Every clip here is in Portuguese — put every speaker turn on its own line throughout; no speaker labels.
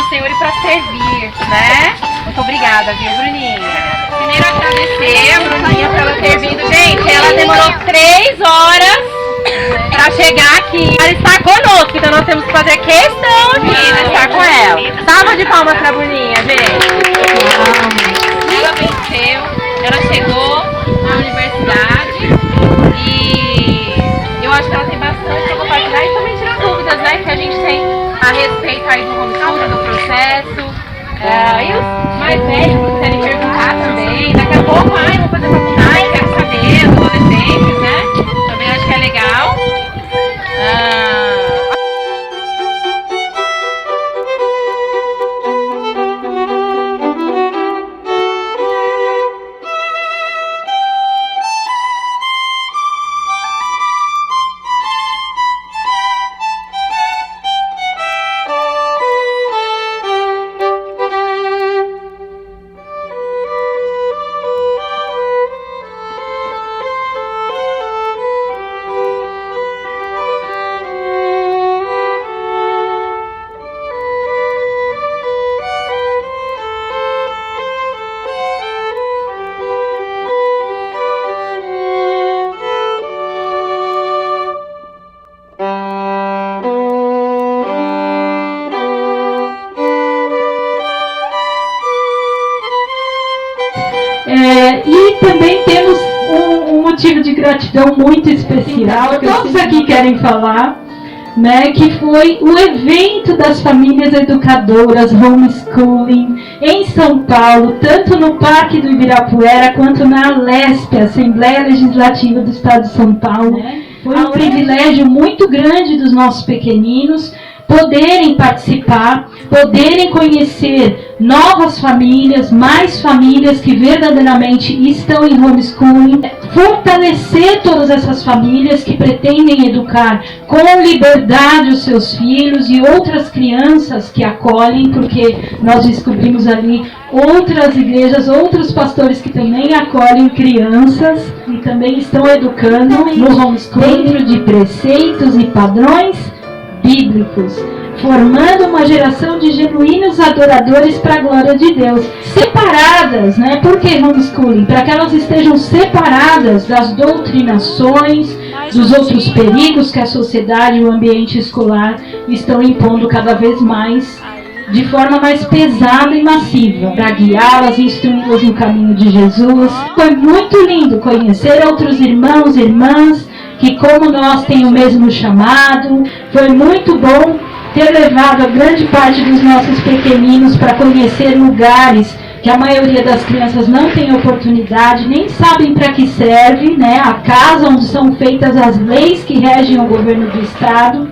do Senhor e para servir, né? Muito obrigada, viu, Bruninha? Primeiro agradecer a Bruninha por ela ter vindo. Gente, ela demorou 3 horas para chegar aqui. Ela está conosco, então nós temos que fazer questão de estar com ela. Salva de palmas para a Bruninha, gente. Ela venceu, ela chegou na universidade e eu acho que ela tem bastante a compartilhar e também tirar dúvidas, né, que a gente tem a respeito aí do homeschooling, do processo. E os mais velhos quiserem perguntar também. Daqui a pouco, vou fazer faculdade, quero saber, os adolescentes, né? Também acho que é legal.
E também temos um motivo de gratidão muito especial, que todos aqui querem falar, né, que foi o evento das famílias educadoras homeschooling em São Paulo, tanto no Parque do Ibirapuera quanto na Alesp, Assembleia Legislativa do Estado de São Paulo. Foi um privilégio muito grande dos nossos pequeninos poderem participar, poderem conhecer novas famílias, mais famílias que verdadeiramente estão em homeschooling, fortalecer todas essas famílias que pretendem educar com liberdade os seus filhos e outras crianças que acolhem, porque nós descobrimos ali outras igrejas, outros pastores que também acolhem crianças e também estão educando no homeschooling dentro de preceitos e padrões bíblicos, formando uma geração de genuínos adoradores para a glória de Deus, separadas, né? Por que homeschooling? Para que elas estejam separadas das doutrinações, dos outros perigos que a sociedade e o ambiente escolar estão impondo cada vez mais, de forma mais pesada e massiva, para guiá-las e instruí-las no caminho de Jesus. Foi muito lindo conhecer outros irmãos e irmãs que, como nós, têm o mesmo chamado. Foi muito bom ter levado a grande parte dos nossos pequeninos para conhecer lugares que a maioria das crianças não tem oportunidade, nem sabem para que serve, né? A casa onde são feitas as leis que regem o governo do Estado.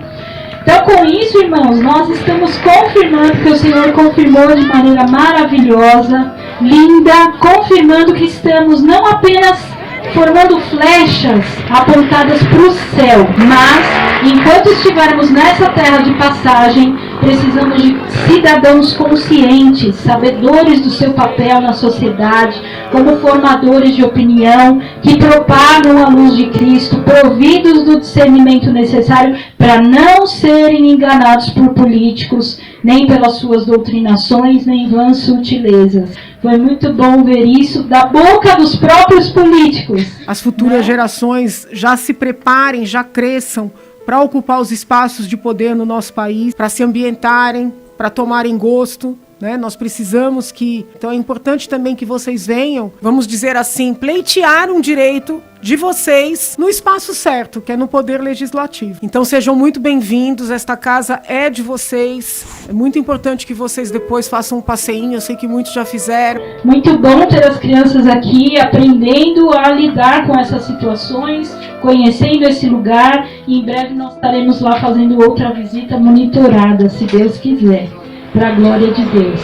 Então, com isso, irmãos, nós estamos confirmando, que o Senhor confirmou de maneira maravilhosa, linda, confirmando que estamos não apenas formando flechas apontadas para o céu, mas, enquanto estivermos nessa terra de passagem, precisamos de cidadãos conscientes, sabedores do seu papel na sociedade, como formadores de opinião, que propagam a luz de Cristo, providos do discernimento necessário para não serem enganados por políticos, nem pelas suas doutrinações, nem vãs sutilezas. Foi muito bom ver isso da boca dos próprios políticos.
As futuras gerações já se preparem, já cresçam para ocupar os espaços de poder no nosso país, para se ambientarem, para tomarem gosto, né? Nós precisamos que... Então é importante também que vocês venham, vamos dizer assim, pleitear um direito de vocês no espaço certo, que é no Poder Legislativo. Então sejam muito bem-vindos, esta casa é de vocês. É muito importante que vocês depois façam um passeinho, eu sei que muitos já fizeram.
Muito bom ter as crianças aqui aprendendo a lidar com essas situações, conhecendo esse lugar, e em breve nós estaremos lá fazendo outra visita monitorada, se Deus quiser, para a glória de Deus.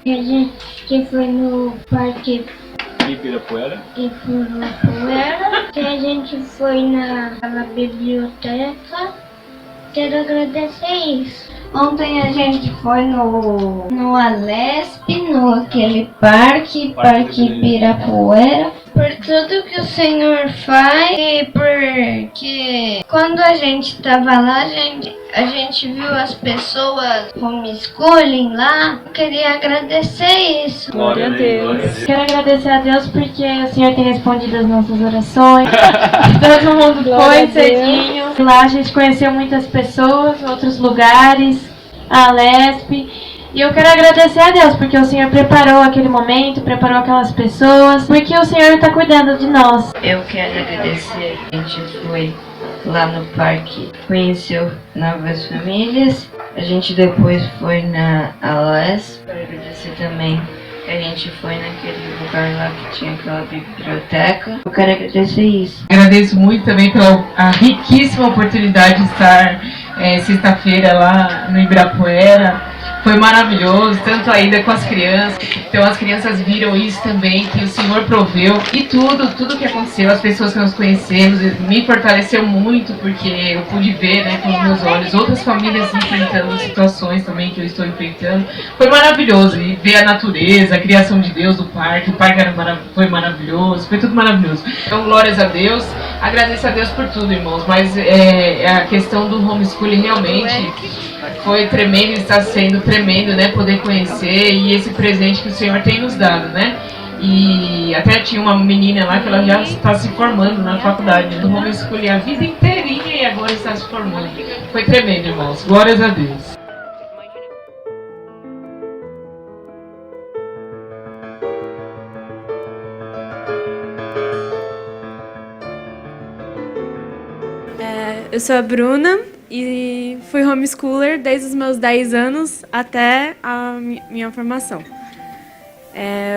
A gente foi no Parque
Ibirapuera.
Que a gente foi na biblioteca. Quero agradecer isso.
Ontem a gente foi no Alesp, no aquele parque Ibirapuera. por tudo que o Senhor faz e porque quando a gente estava lá, a gente viu as pessoas homeschooling lá. Eu queria agradecer isso.
Glória a Deus.
Quero agradecer a Deus porque o Senhor tem respondido as nossas orações. Todo mundo foi cedinho. Lá a gente conheceu muitas pessoas, outros lugares, a Lesp. E eu quero agradecer a Deus porque o Senhor preparou aquele momento, preparou aquelas pessoas, porque o Senhor está cuidando de nós.
Eu quero agradecer. A gente foi lá no parque, conheceu novas famílias. A gente depois foi na ALES. Quero agradecer também que a gente foi naquele lugar lá que tinha aquela biblioteca. Eu quero agradecer isso.
Agradeço muito também pela a riquíssima oportunidade de estar sexta-feira lá no Ibirapuera. Foi maravilhoso, tanto a ida com as crianças. Então as crianças viram isso também, que o Senhor proveu. E tudo que aconteceu, as pessoas que nós conhecemos, me fortaleceu muito, porque eu pude ver, né, com os meus olhos, outras famílias enfrentando situações também que eu estou enfrentando. Foi maravilhoso, e ver a natureza, a criação de Deus do parque. O parque foi maravilhoso, foi tudo maravilhoso. Então glórias a Deus, agradeço a Deus por tudo, irmãos. Mas a questão do homeschooling realmente foi tremendo, está sendo tremendo, né, poder conhecer e esse presente que o Senhor tem nos dado, né? E até tinha uma menina lá que ela já está se formando na faculdade, no homeschooling a vida inteirinha e agora está se formando. Foi tremendo, irmãos. Glórias a Deus.
Eu sou a Bruna e fui homeschooler desde os meus 10 anos até a minha formação.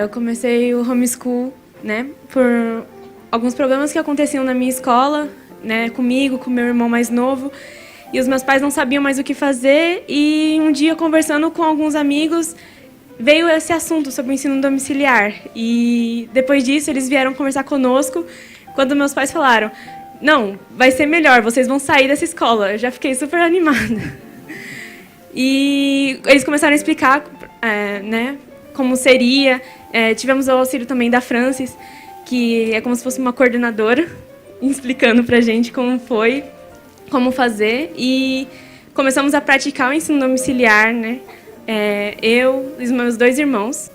Eu comecei o homeschool, né, por alguns problemas que aconteciam na minha escola, né, comigo, com meu irmão mais novo, e os meus pais não sabiam mais o que fazer, e um dia, conversando com alguns amigos, veio esse assunto sobre o ensino domiciliar, e depois disso eles vieram conversar conosco, quando meus pais falaram: não, vai ser melhor, vocês vão sair dessa escola. Eu já fiquei super animada. E eles começaram a explicar né, como seria. Tivemos o auxílio também da Francis, que é como se fosse uma coordenadora, explicando pra gente como foi, como fazer. E começamos a praticar o ensino domiciliar, né? Eu e os meus 2 irmãos.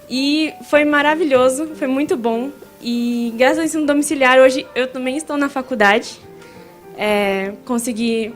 E foi maravilhoso, foi muito bom. E graças ao ensino domiciliar, hoje eu também estou na faculdade. Consegui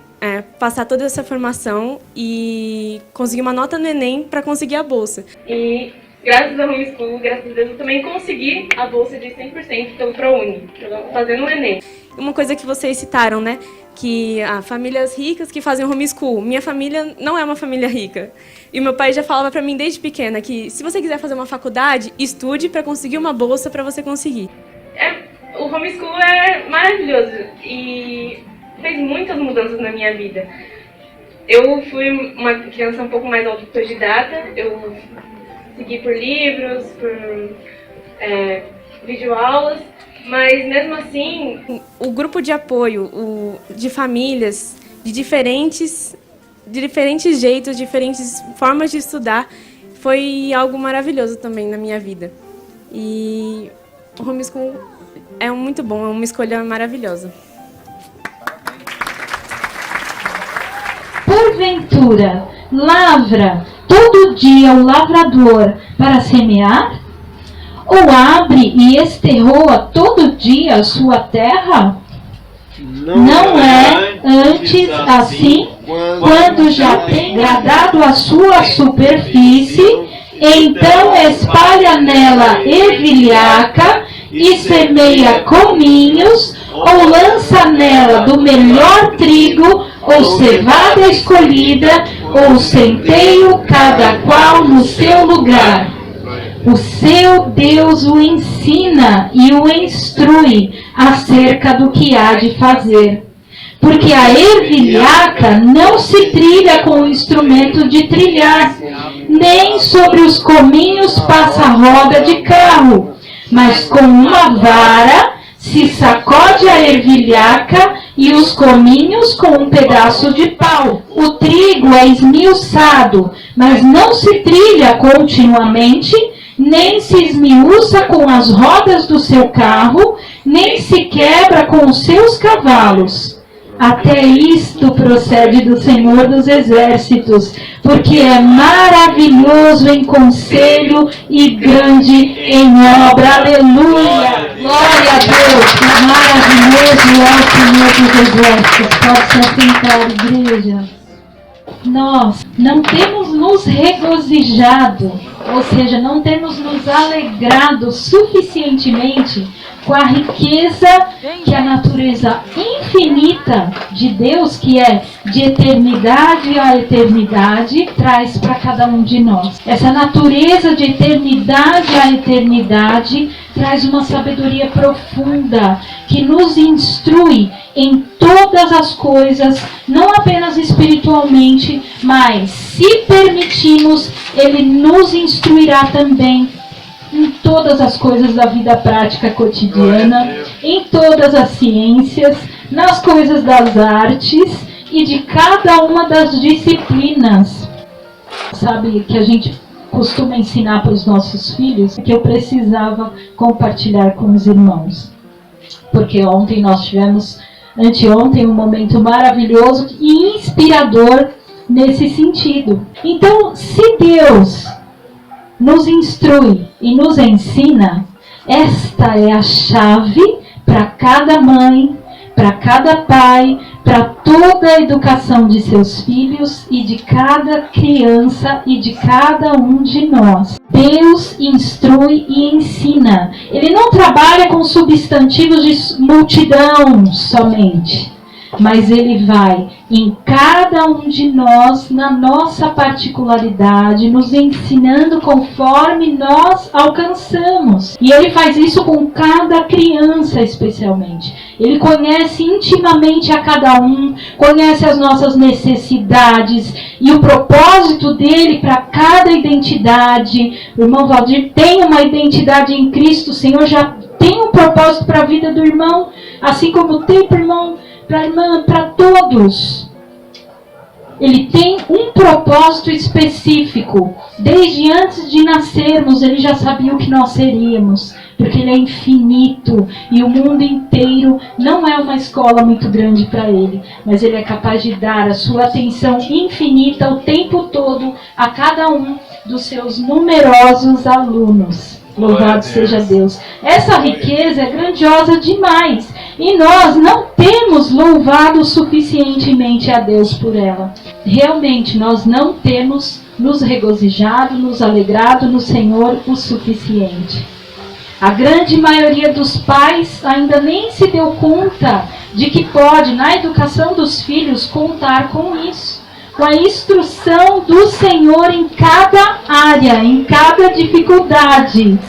passar toda essa formação e consegui uma nota no Enem para conseguir a bolsa. E graças ao homeschool, graças a Deus, eu também consegui a bolsa de 100% pelo ProUni, fazendo o Enem. Uma coisa que vocês citaram, né? Que famílias ricas que fazem homeschool. Minha família não é uma família rica. E meu pai já falava para mim desde pequena que se você quiser fazer uma faculdade, estude para conseguir uma bolsa para você conseguir. O homeschool é maravilhoso e fez muitas mudanças na minha vida. Eu fui uma criança um pouco mais autodidata. Eu segui por livros, por videoaulas. Mas, mesmo assim, o grupo de apoio de famílias de diferentes jeitos, diferentes formas de estudar, foi algo maravilhoso também na minha vida. E o homeschool é muito bom, é uma escolha maravilhosa.
Porventura, lavra todo dia o lavrador para semear? Ou abre e esterroa todo dia a sua terra? Não é antes assim, quando já tem gradado a sua superfície, então espalha nela ervilhaca e semeia cominhos, ou lança nela do melhor trigo, ou cevada escolhida, ou centeio, cada qual no seu lugar. O seu Deus o ensina e o instrui acerca do que há de fazer. Porque a ervilhaca não se trilha com o instrumento de trilhar, nem sobre os cominhos passa roda de carro, mas com uma vara se sacode a ervilhaca e os cominhos com um pedaço de pau. O trigo é esmiuçado, mas não se trilha continuamente, nem se esmiuça com as rodas do seu carro, nem se quebra com os seus cavalos. Até isto procede do Senhor dos Exércitos, porque é maravilhoso em conselho e grande em obra. Aleluia! Glória a Deus! Maravilhoso é o Senhor dos Exércitos. Pode se assentar, igreja. Nós não temos nos regozijado, ou seja, não temos nos alegrado suficientemente com a riqueza que a natureza infinita de Deus, que é de eternidade a eternidade, traz para cada um de nós. Essa natureza de eternidade a eternidade traz uma sabedoria profunda que nos instrui em todas as coisas, não apenas espiritualmente, mas se permitirmos, Ele nos instruirá também em todas as coisas da vida prática cotidiana, em todas as ciências, nas coisas das artes e de cada uma das disciplinas. Sabe que a gente costuma ensinar para os nossos filhos que eu precisava compartilhar com os irmãos. Porque ontem nós tivemos, anteontem, um momento maravilhoso e inspirador nesse sentido. Então, se Deus nos instrui e nos ensina, esta é a chave para cada mãe, para cada pai, para toda a educação de seus filhos e de cada criança e de cada um de nós. Deus instrui e ensina. Ele não trabalha com substantivos de multidão somente, mas Ele vai em cada um de nós, na nossa particularidade, nos ensinando conforme nós alcançamos. E Ele faz isso com cada criança especialmente. Ele conhece intimamente a cada um, conhece as nossas necessidades e o propósito dele para cada identidade. O irmão Valdir tem uma identidade em Cristo, o Senhor já tem um propósito para a vida do irmão, assim como tem para o irmão, para a irmã, para todos. Ele tem um propósito específico. Desde antes de nascermos, Ele já sabia o que nós seríamos. Porque Ele é infinito. E o mundo inteiro não é uma escola muito grande para Ele. Mas Ele é capaz de dar a sua atenção infinita o tempo todo a cada um dos seus numerosos alunos. Louvado seja Deus. Essa riqueza é grandiosa demais. E nós não temos louvado suficientemente a Deus por ela. Realmente, nós não temos nos regozijado, nos alegrado no Senhor o suficiente. A grande maioria dos pais ainda nem se deu conta de que pode, na educação dos filhos, contar com isso. Com a instrução do Senhor em cada área, em cada dificuldade.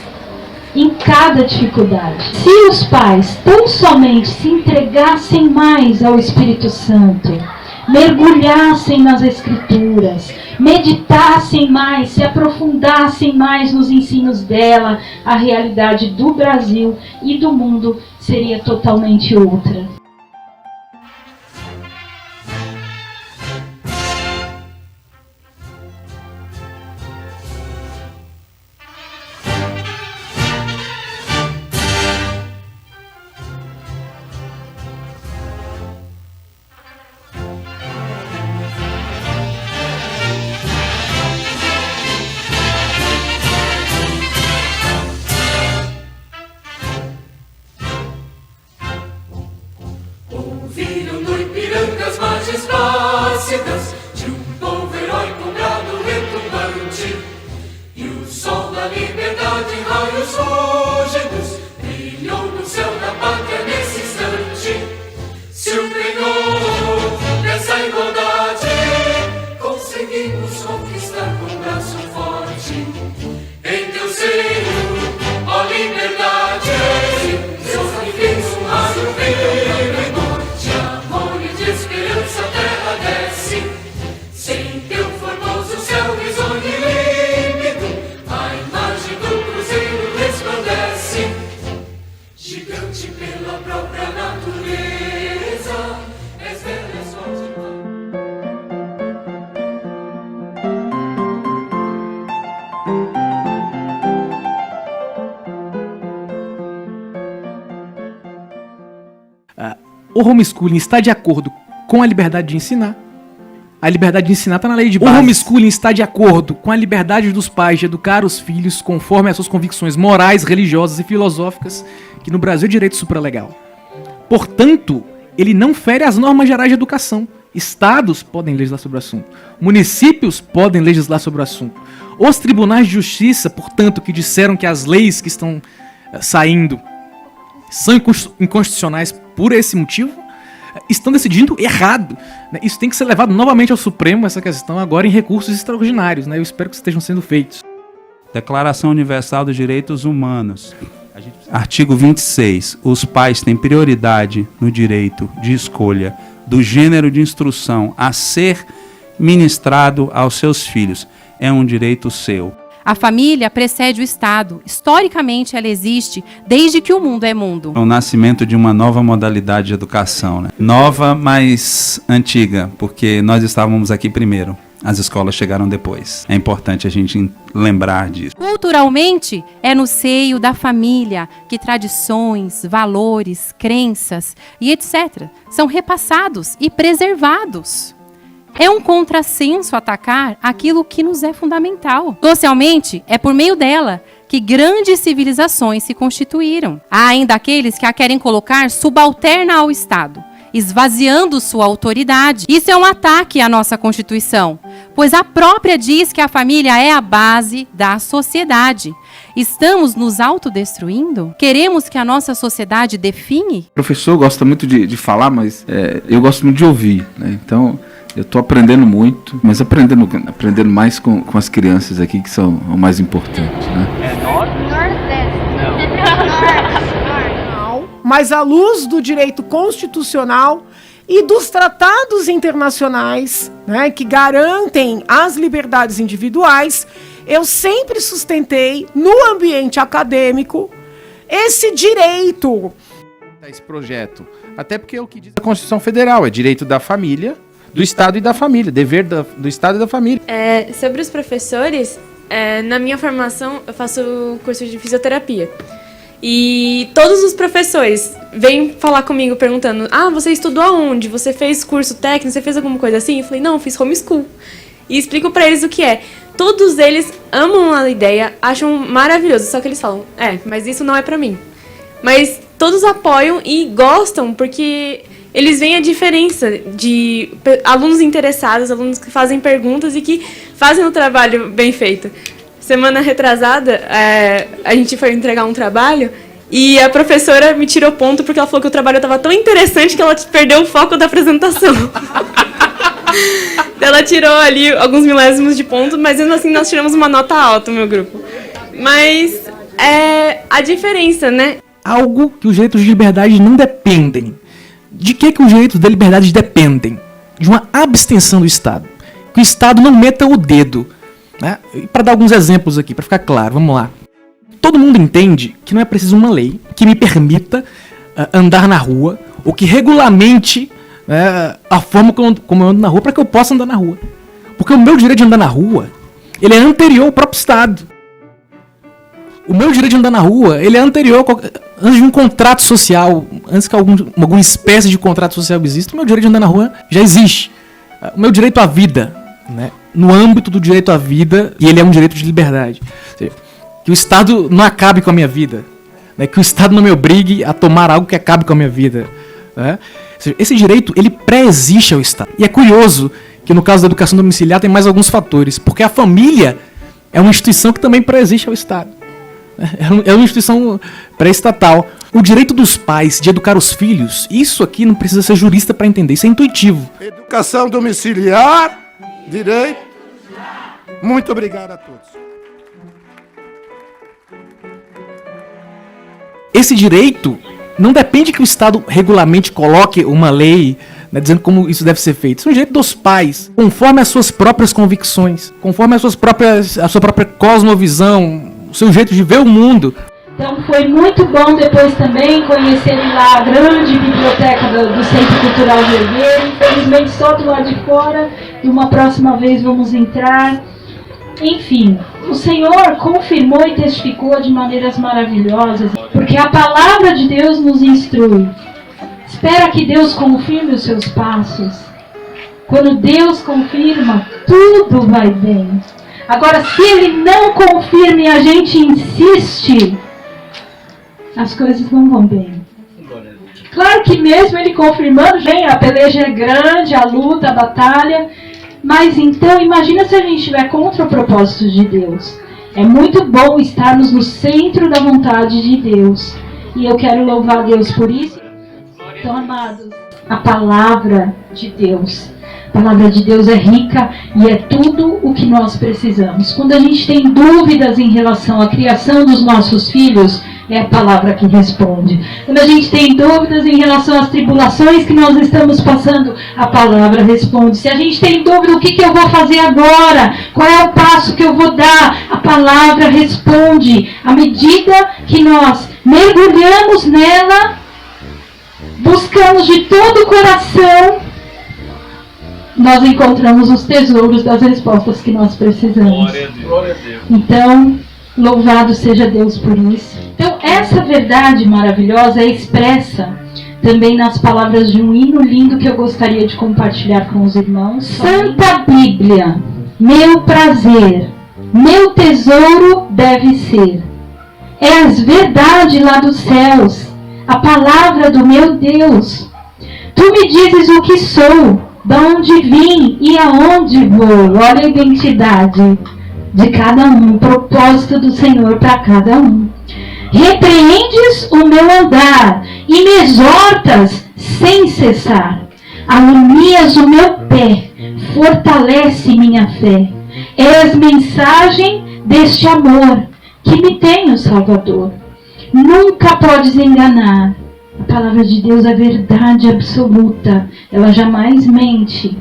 Em cada dificuldade. Se os pais tão somente se entregassem mais ao Espírito Santo, mergulhassem nas Escrituras, meditassem mais, se aprofundassem mais nos ensinos dela, a realidade do Brasil e do mundo seria totalmente outra.
o homeschooling está de acordo com a liberdade de ensinar. A liberdade de ensinar está na lei de base. O homeschooling está de acordo com a liberdade dos pais de educar os filhos conforme as suas convicções morais, religiosas e filosóficas, que no Brasil é direito supralegal. Portanto, ele não fere as normas gerais de educação. Estados podem legislar sobre o assunto. Municípios podem legislar sobre o assunto. Os tribunais de justiça, portanto, que disseram que as leis que estão saindo são inconstitucionais por esse motivo, estão decidindo errado. Isso tem que ser levado novamente ao Supremo, essa questão, agora em recursos extraordinários. Eu espero que estejam sendo feitos.
Declaração Universal dos Direitos Humanos. Artigo 26. Os pais têm prioridade no direito de escolha do gênero de instrução a ser ministrado aos seus filhos. É um direito seu.
A família precede o Estado. Historicamente, ela existe desde que o mundo é mundo.
É o nascimento de uma nova modalidade de educação, né? Nova, mas antiga, porque nós estávamos aqui primeiro. As escolas chegaram depois. É importante a gente lembrar disso.
Culturalmente, é no seio da família que tradições, valores, crenças e etc. são repassados e preservados. É um contrassenso atacar aquilo que nos é fundamental. Socialmente, é por meio dela que grandes civilizações se constituíram. Há ainda aqueles que a querem colocar subalterna ao Estado, esvaziando sua autoridade. Isso é um ataque à nossa Constituição, pois a própria diz que a família é a base da sociedade. Estamos nos autodestruindo? Queremos que a nossa sociedade define?
O professor gosta muito de falar, mas eu gosto muito de ouvir, né? Então, eu estou aprendendo muito, mas aprendendo mais com as crianças aqui, que são o mais importante, né?
Mas à luz do direito constitucional e dos tratados internacionais, né, que garantem as liberdades individuais, eu sempre sustentei no ambiente acadêmico esse direito.
Esse projeto, até porque é o que diz a Constituição Federal, é direito da família, do Estado e da família, dever do Estado e da família.
Sobre os professores, na minha formação eu faço curso de fisioterapia. E todos os professores vêm falar comigo perguntando: você estudou aonde? Você fez curso técnico? Você fez alguma coisa assim? Eu falei: não, eu fiz homeschool. E explico pra eles o que é. Todos eles amam a ideia, acham maravilhoso, só que eles falam: mas isso não é pra mim. Mas todos apoiam e gostam, porque eles veem a diferença de alunos interessados, alunos que fazem perguntas e que fazem o trabalho bem feito. Semana retrasada, a gente foi entregar um trabalho e a professora me tirou ponto porque ela falou que o trabalho estava tão interessante que ela perdeu o foco da apresentação. Ela tirou ali alguns milésimos de ponto, mas mesmo assim nós tiramos uma nota alta, o meu grupo. Mas é a diferença, né?
Algo que os direitos de liberdade não dependem. De que os direitos da liberdade dependem? De uma abstenção do Estado. Que o Estado não meta o dedo. Né? Para dar alguns exemplos aqui, para ficar claro, vamos lá. Todo mundo entende que não é preciso uma lei que me permita andar na rua, ou que regulamente a forma como eu ando na rua, para que eu possa andar na rua. Porque o meu direito de andar na rua, ele é anterior ao próprio Estado. O meu direito de andar na rua, ele é anterior, antes de um contrato social, antes que alguma espécie de contrato social exista, o meu direito de andar na rua já existe. O meu direito à vida, né? No âmbito do direito à vida, e ele é um direito de liberdade. Ou seja, que o Estado não acabe com a minha vida, né? Que o Estado não me obrigue a tomar algo que acabe com a minha vida. Né? Ou seja, esse direito, ele pré-existe ao Estado. E é curioso que no caso da educação domiciliar tem mais alguns fatores, porque a família é uma instituição que também pré-existe ao Estado. É uma instituição pré-estatal. O direito dos pais de educar os filhos, isso aqui não precisa ser jurista para entender, isso é intuitivo.
Educação domiciliar, direito. Muito obrigado a todos.
Esse direito não depende que o Estado regularmente coloque uma lei, né, dizendo como isso deve ser feito. Isso é um direito dos pais, conforme as suas próprias convicções, conforme a sua própria cosmovisão, o seu jeito de ver o mundo.
Então foi muito bom depois também conhecer lá a grande biblioteca do Centro Cultural Vergueiro. Infelizmente só do lado de fora, e uma próxima vez vamos entrar. Enfim, o Senhor confirmou e testificou de maneiras maravilhosas, porque a palavra de Deus nos instrui. espera que Deus confirme os seus passos. Quando Deus confirma, tudo vai bem. Agora, se Ele não confirma e a gente insiste, as coisas não vão bem. Claro que mesmo Ele confirmando, vem, a peleja é grande, a luta, a batalha. Mas então, imagina se a gente estiver contra o propósito de Deus. É muito bom estarmos no centro da vontade de Deus. E eu quero louvar a Deus por isso. Então, amados, a palavra de Deus. A palavra de Deus é rica e é tudo o que nós precisamos. Quando a gente tem dúvidas em relação à criação dos nossos filhos, é a palavra que responde. Quando a gente tem dúvidas em relação às tribulações que nós estamos passando, a palavra responde. Se a gente tem dúvida, o que eu vou fazer agora? Qual é o passo que eu vou dar? A palavra responde. À medida que nós mergulhamos nela, buscamos de todo o coração, nós encontramos os tesouros das respostas que nós precisamos.
Glória a Deus.
Então, louvado seja Deus por isso. Então, essa verdade maravilhosa é expressa também nas palavras de um hino lindo que eu gostaria de compartilhar com os irmãos. Santa Bíblia, meu prazer, meu tesouro deve ser. É as verdades lá dos céus, a palavra do meu Deus. Tu me dizes o que sou, de onde vim e aonde vou. Olha a identidade de cada um, o propósito do Senhor para cada um. Repreendes o meu andar e me exortas sem cessar. Alumias o meu pé, fortalece minha fé. És mensagem deste amor que me tem o Salvador. Nunca podes enganar. A palavra de Deus é verdade absoluta. Ela jamais mente.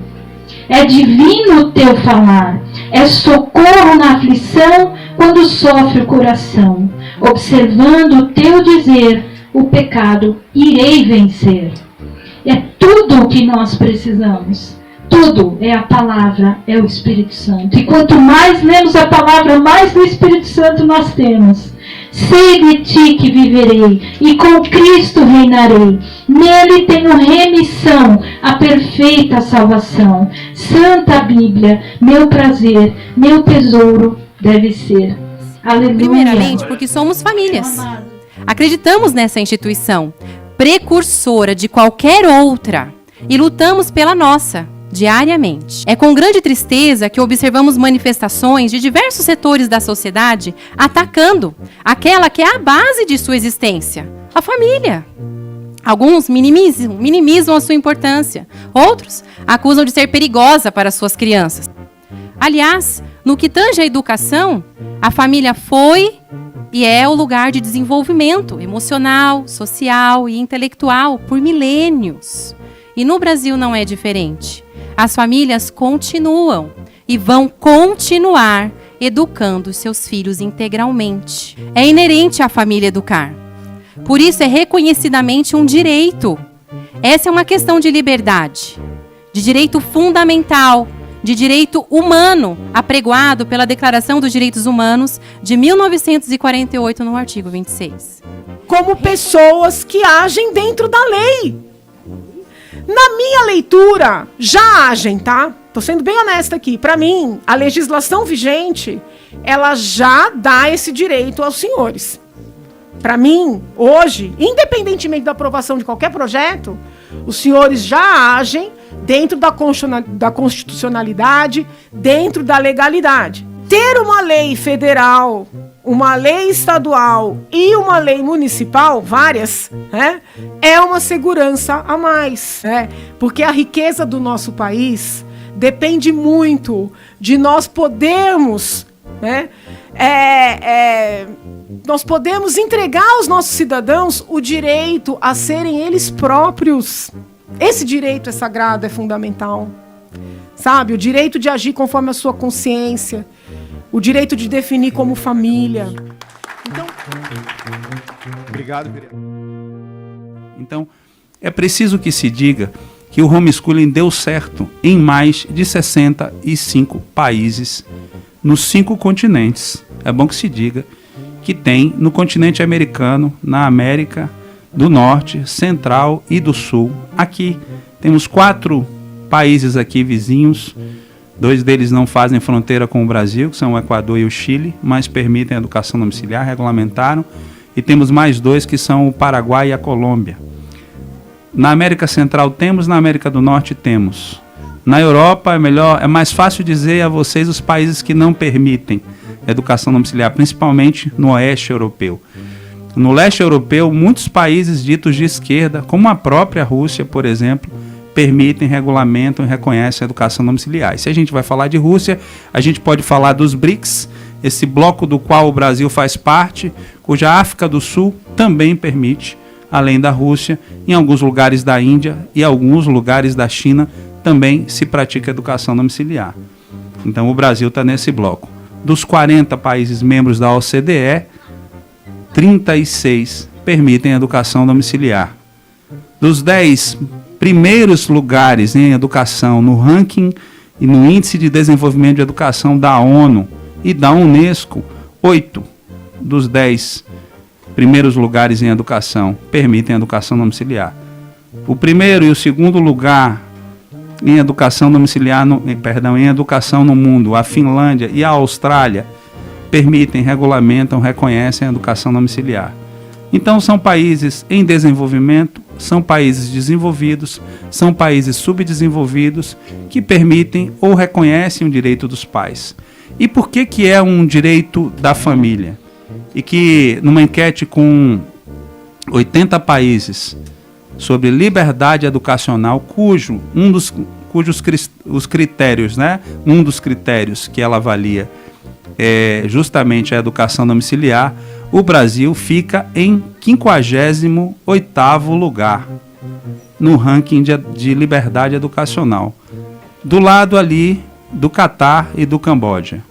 É divino o teu falar. É socorro na aflição quando sofre o coração. Observando o teu dizer, o pecado irei vencer. É tudo o que nós precisamos. Tudo é a palavra, é o Espírito Santo. E quanto mais lemos a palavra, mais do Espírito Santo nós temos. Sei de ti que viverei, e com Cristo reinarei. Nele tenho remissão, a perfeita salvação. Santa Bíblia, meu prazer, meu tesouro deve ser. Aleluia.
Primeiramente, porque somos famílias. Acreditamos nessa instituição, precursora de qualquer outra, e lutamos pela nossa, diariamente. É com grande tristeza que observamos manifestações de diversos setores da sociedade atacando aquela que é a base de sua existência, a família. Alguns minimizam a sua importância, outros acusam de ser perigosa para suas crianças. Aliás, no que tange à educação, a família foi e é o lugar de desenvolvimento emocional, social e intelectual por milênios. E no Brasil não é diferente. As famílias continuam e vão continuar educando seus filhos integralmente. É inerente à família educar. Por isso é reconhecidamente um direito. Essa é uma questão de liberdade, de direito fundamental, de direito humano, apregoado pela Declaração dos Direitos Humanos de 1948, no artigo 26.
Como pessoas que agem dentro da lei. Na minha leitura, já agem, tá? Tô sendo bem honesta aqui. Para mim, a legislação vigente, ela já dá esse direito aos senhores. Para mim, hoje, independentemente da aprovação de qualquer projeto, os senhores já agem dentro da constitucionalidade, dentro da legalidade. Ter uma lei federal, uma lei estadual e uma lei municipal, várias, né, é uma segurança a mais, né? Porque a riqueza do nosso país depende muito de nós podermos, né, nós podemos entregar aos nossos cidadãos o direito a serem eles próprios. Esse direito é sagrado, é fundamental. Sabe? O direito de agir conforme a sua consciência. O direito de definir como família. Então...
Obrigado, vereador. Então, é preciso que se diga que o homeschooling deu certo em mais de 65 países nos 5 continentes. É bom que se diga que tem no continente americano, na América, do Norte, Central e do Sul. Aqui temos 4 países aqui vizinhos. 2 deles não fazem fronteira com o Brasil, que são o Equador e o Chile, mas permitem a educação domiciliar, regulamentaram. E temos mais 2 que são o Paraguai e a Colômbia. Na América Central temos, na América do Norte temos. Na Europa é mais fácil dizer a vocês os países que não permitem educação domiciliar, principalmente no oeste europeu. No leste europeu, muitos países ditos de esquerda, como a própria Rússia, por exemplo, permitem, regulamentam e reconhecem a educação domiciliar. E se a gente vai falar de Rússia, a gente pode falar dos BRICS, esse bloco do qual o Brasil faz parte, cuja África do Sul também permite, além da Rússia, em alguns lugares da Índia e alguns lugares da China também se pratica educação domiciliar. Então o Brasil está nesse bloco. Dos 40 países membros da OCDE, 36 permitem educação domiciliar. Dos 10 primeiros lugares em educação no ranking e no Índice de Desenvolvimento de Educação da ONU e da Unesco, 8 dos 10 primeiros lugares em educação permitem educação domiciliar. O primeiro e o segundo lugar em educação domiciliar, em educação no mundo, a Finlândia e a Austrália, permitem, regulamentam, reconhecem a educação domiciliar. Então são países em desenvolvimento, são países desenvolvidos, são países subdesenvolvidos que permitem ou reconhecem o direito dos pais. E por que é um direito da família? E que numa enquete com 80 países sobre liberdade educacional, os critérios, né? Um dos critérios que ela avalia é justamente a educação domiciliar, o Brasil fica em 58º lugar no ranking de liberdade educacional, do lado ali do Catar e do Camboja.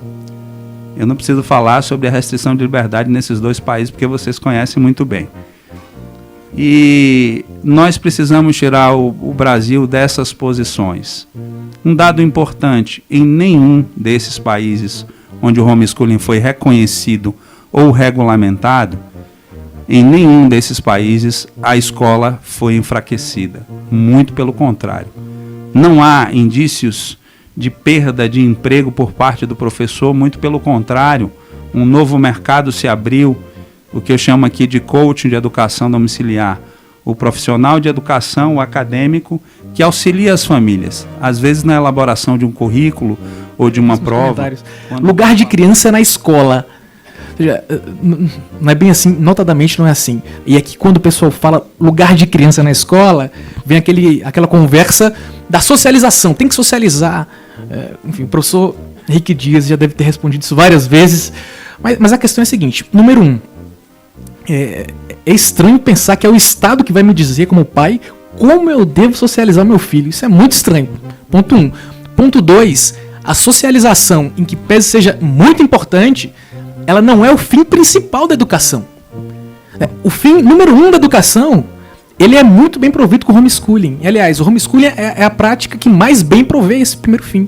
Eu não preciso falar sobre a restrição de liberdade nesses 2 países, porque vocês conhecem muito bem. E nós precisamos tirar o Brasil dessas posições. Um dado importante, em nenhum desses países onde o homeschooling foi reconhecido ou regulamentado, em nenhum desses países a escola foi enfraquecida. Muito pelo contrário. Não há indícios de perda de emprego por parte do professor, muito pelo contrário. Um novo mercado se abriu, o que eu chamo aqui de coaching de educação domiciliar. O profissional de educação, o acadêmico, que auxilia as famílias, às vezes na elaboração de um currículo ou de uma prova.
Lugar de criança na escola. Ou seja, não é bem assim, notadamente não é assim. E aqui quando o pessoal fala lugar de criança na escola, vem aquela conversa da socialização, tem que socializar. Enfim, o professor Henrique Dias já deve ter respondido isso várias vezes, mas a questão é a seguinte: número 1, é estranho pensar que é o Estado que vai me dizer, como pai, como eu devo socializar meu filho. Isso é muito estranho. Ponto 1. Ponto 2, a socialização, em que pese seja muito importante, ela não é o fim principal da educação. O fim número 1 da educação, ele é muito bem provido com o homeschooling. E, aliás, o homeschooling é a prática que mais bem provê esse primeiro fim,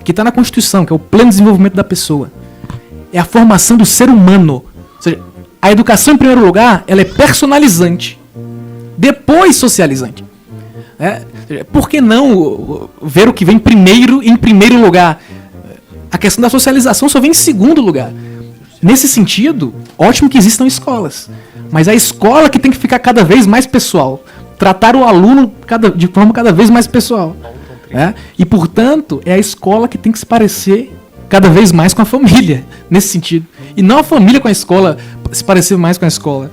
que está na Constituição, que é o pleno desenvolvimento da pessoa. É a formação do ser humano. Ou seja, a educação, em primeiro lugar, ela é personalizante, depois socializante. Por que não ver o que vem primeiro em primeiro lugar? A questão da socialização só vem em segundo lugar. Nesse sentido, ótimo que existam escolas, mas a escola que tem que ficar cada vez mais pessoal, tratar o aluno de forma cada vez mais pessoal. E, portanto, é a escola que tem que se parecer cada vez mais com a família, nesse sentido. E não a família com a escola se parecer mais com a escola.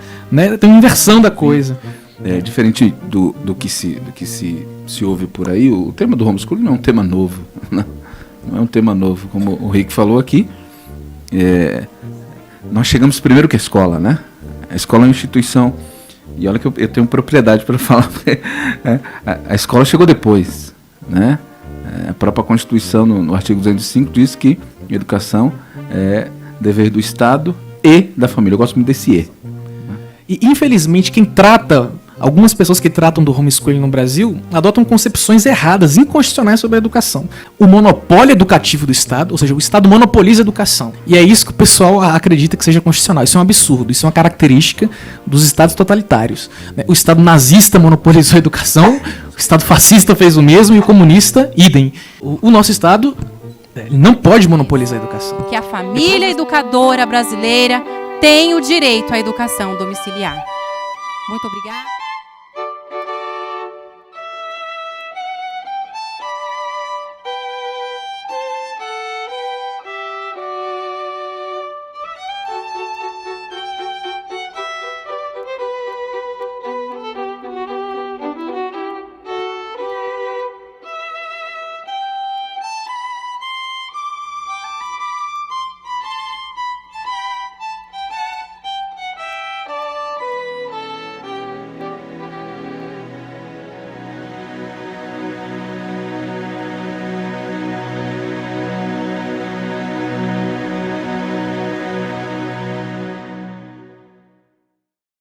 Tem uma inversão da coisa.
Diferente do que se ouve por aí, o tema do homeschooling não é um tema novo. Não é um tema novo, como o Rick falou aqui. Nós chegamos primeiro que a escola, né? A escola é uma instituição. E olha que eu tenho propriedade para falar. A escola chegou depois, né? A própria Constituição, no artigo 205, diz que educação é dever do Estado e da família. Eu gosto muito desse E.
E, infelizmente, quem trata Algumas pessoas que tratam do homeschooling no Brasil adotam concepções erradas, inconstitucionais sobre a educação. O monopólio educativo do Estado, ou seja, o Estado monopoliza a educação. E é isso que o pessoal acredita que seja constitucional. Isso é um absurdo, isso é uma característica dos Estados totalitários. O Estado nazista monopolizou a educação, o Estado fascista fez o mesmo e o comunista, idem. O nosso Estado não pode monopolizar a educação.
Que a família educadora brasileira tem o direito à educação domiciliar. Muito obrigada.